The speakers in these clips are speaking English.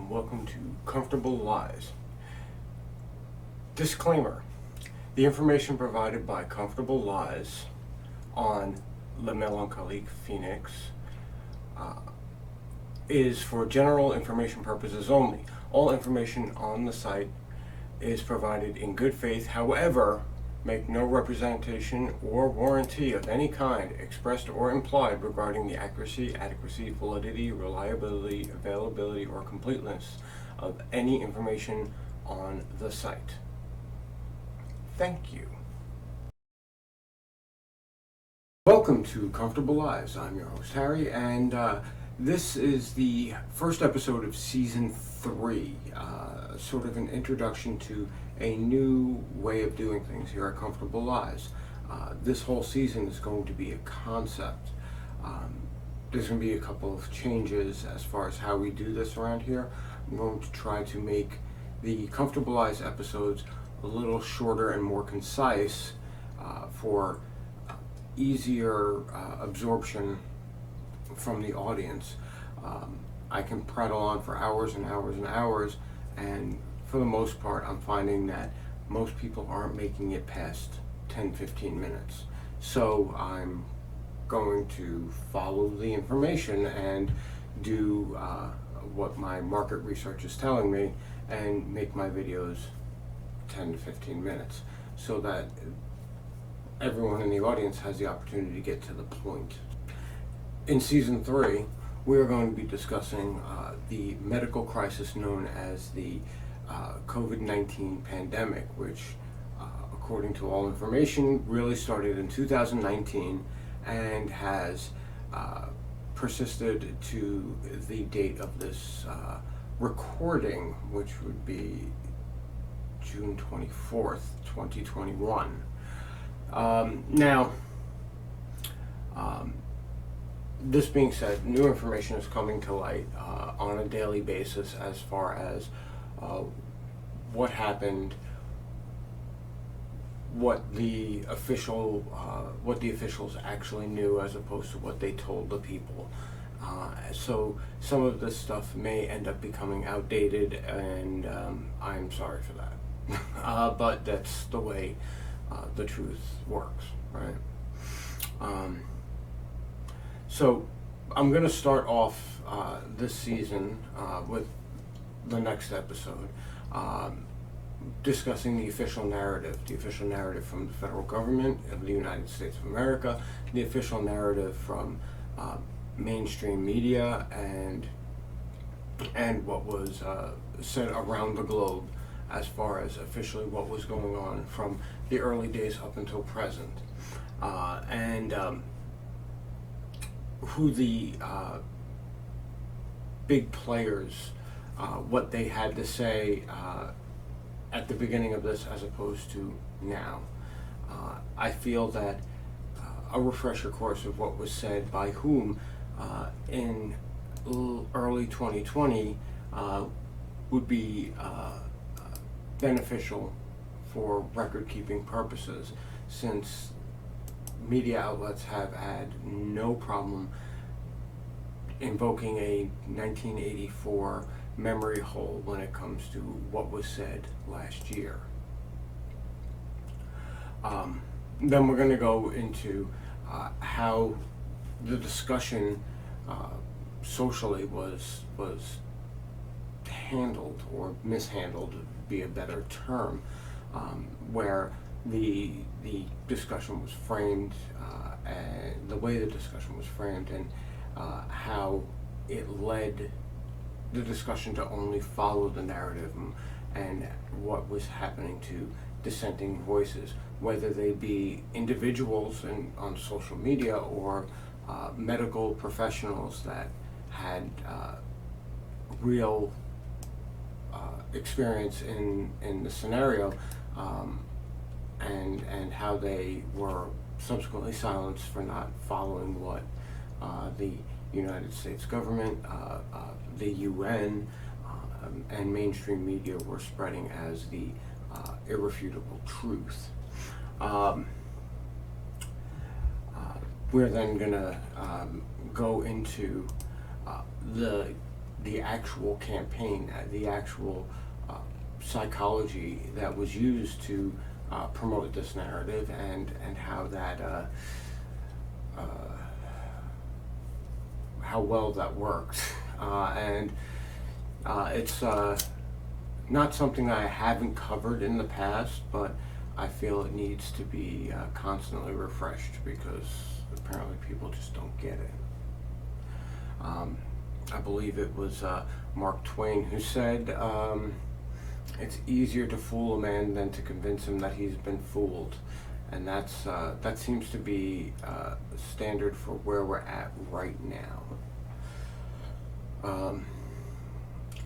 and welcome to Comfortable Lies. Disclaimer: the information provided by Comfortable Lies on Le Melancholique Phoenix is for general information purposes only. All information on the site is provided in good faith. However, make no representation or warranty of any kind, expressed or implied, regarding the accuracy, adequacy, validity, reliability, availability, or completeness of any information on the site. Thank you. Welcome to Comfortable Lies. I'm your host, Harry, and this is the first episode of Season 3, sort of an introduction to a new way of doing things here at Comfortable Lies. This whole season is going to be a concept. There's going to be a couple of changes as far as how we do this around here. I'm going to try to make the Comfortable Lies episodes a little shorter and more concise for easier absorption from the audience. I can prattle on for hours and hours and hours, and for the most part I'm finding that most people aren't making it past 10-15 minutes. So I'm going to follow the information and do what my market research is telling me and make my videos 10 to 15 minutes so that everyone in the audience has the opportunity to get to the point. In Season 3, we are going to be discussing the medical crisis known as the COVID-19 pandemic, which, according to all information, really started in 2019 and has persisted to the date of this recording, which would be June 24th, 2021. This being said, new information is coming to light on a daily basis as far as what happened, what the officials actually knew as opposed to what they told the people. So some of this stuff may end up becoming outdated, and I'm sorry for that. But that's the way the truth works, right? So I'm going to start off this season with the next episode discussing the official narrative from the federal government of the United States of America, the official narrative from mainstream media, and what was said around the globe as far as officially what was going on from the early days up until present, and who the big players, what they had to say at the beginning of this as opposed to now. I feel that a refresher course of what was said by whom in early 2020 would be beneficial for record-keeping purposes, since media outlets have had no problem invoking a 1984 memory hole when it comes to what was said last year. Then we're going to go into how the discussion socially was handled, or mishandled would be a better term, where the discussion was framed, and the way the discussion was framed, and how it led the discussion to only follow the narrative, and what was happening to dissenting voices, whether they be individuals on social media or medical professionals that had real experience in the scenario, and how they were subsequently silenced for not following what the United States government, the UN, and mainstream media were spreading as the irrefutable truth. We're then going to go into the the actual campaign, the actual psychology that was used to promote this narrative, and how that how well that worked. And it's not something I haven't covered in the past, but I feel it needs to be constantly refreshed, because apparently people just don't get it. I believe it was Mark Twain who said, it's easier to fool a man than to convince him that he's been fooled. And that seems to be standard for where we're at right now.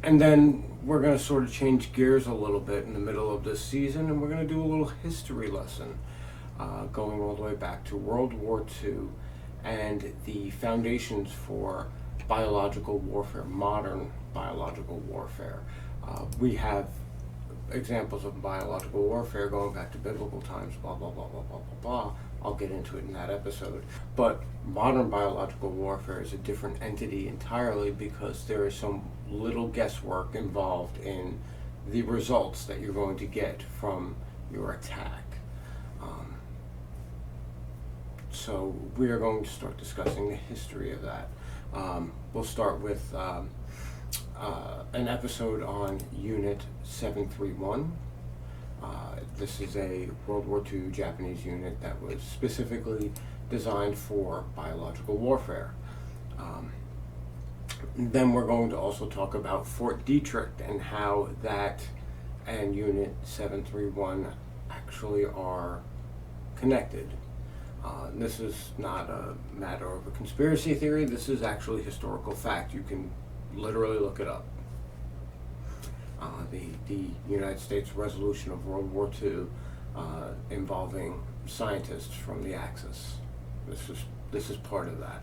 And then we're going to sort of change gears a little bit in the middle of this season, and we're going to do a little history lesson, going all the way back to World War II and the foundations for biological warfare, modern biological warfare. We have examples of biological warfare going back to biblical times, blah, blah, blah, blah, blah, blah, blah. I'll get into it in that episode. But modern biological warfare is a different entity entirely, because there is some little guesswork involved in the results that you're going to get from your attack. So we are going to start discussing the history of that. We'll start with an episode on Unit 731. This is a World War II Japanese unit that was specifically designed for biological warfare. Then we're going to also talk about Fort Detrick and how that and Unit 731 actually are connected. This is not a matter of a conspiracy theory. This is actually historical fact. You can literally look it up. The United States resolution of World War II involving scientists from the Axis. This is part of that.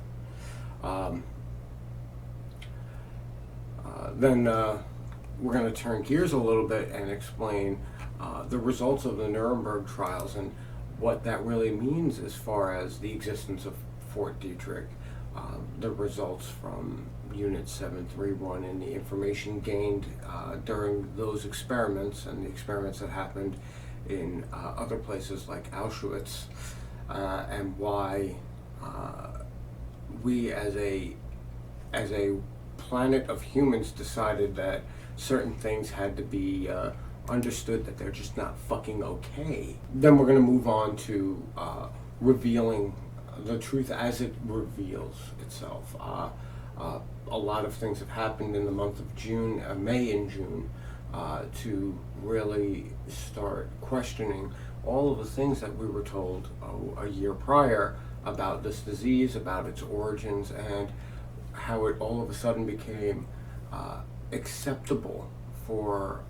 Then we're going to turn gears a little bit and explain the results of the Nuremberg trials and what that really means as far as the existence of Fort Detrick, the results from Unit 731 and the information gained during those experiments and the experiments that happened in other places like Auschwitz, and why we as a planet of humans decided that certain things had to be understood, that they're just not fucking okay. Then we're going to move on to revealing the truth as it reveals itself. A lot of things have happened in the month of June, May and June, to really start questioning all of the things that we were told a year prior about this disease, about its origins, and how it all of a sudden became acceptable for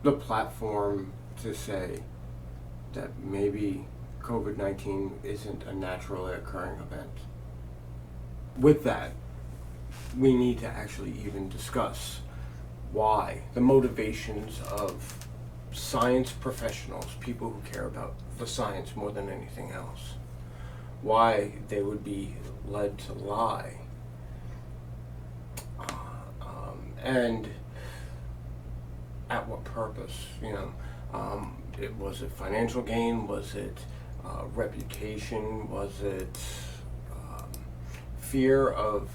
the platform to say that maybe COVID-19 isn't a naturally occurring event. With that, we need to actually even discuss why the motivations of science professionals, people who care about the science more than anything else, why they would be led to lie. And at what purpose? Was it financial gain? Was it reputation? Was it fear of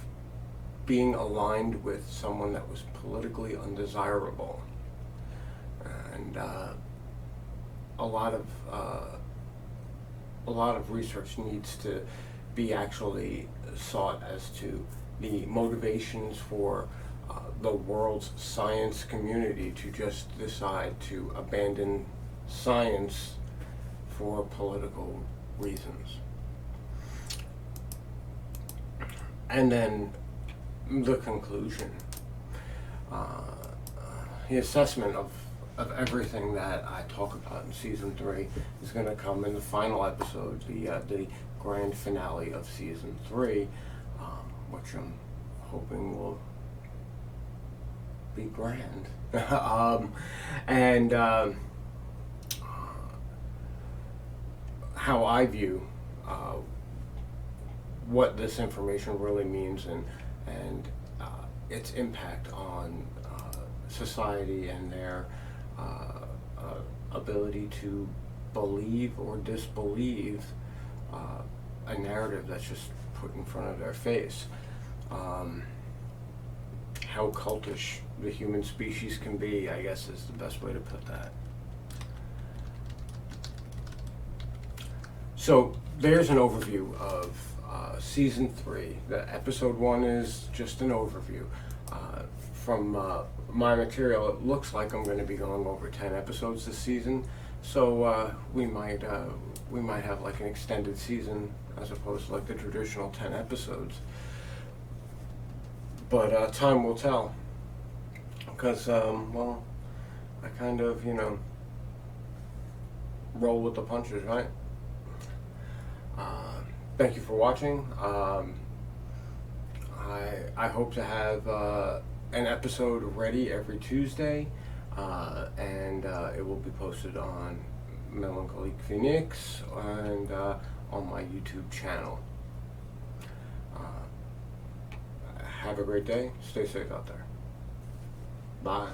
being aligned with someone that was politically undesirable? And a lot of research needs to be actually sought as to the motivations for the world's science community to just decide to abandon science for political reasons. And then the conclusion, the assessment of everything that I talk about in season 3 is going to come in the final episode, the grand finale of season 3, which I'm hoping will be grand. And how I view what this information really means, and its impact on society and their ability to believe or disbelieve a narrative that's just put in front of their face. How cultish the human species can be, I guess, is the best way to put that. So there's an overview of season 3. The episode 1 is just an overview. From my material, it looks like I'm going to be going over 10 episodes this season. So we might have like an extended season as opposed to like the traditional 10 episodes. But time will tell. Because, well, I kind of, roll with the punches, right? Thank you for watching. I hope to have an episode ready every Tuesday, and it will be posted on Melancholic Phoenix and on my YouTube channel. Have a great day. Stay safe out there. Bye.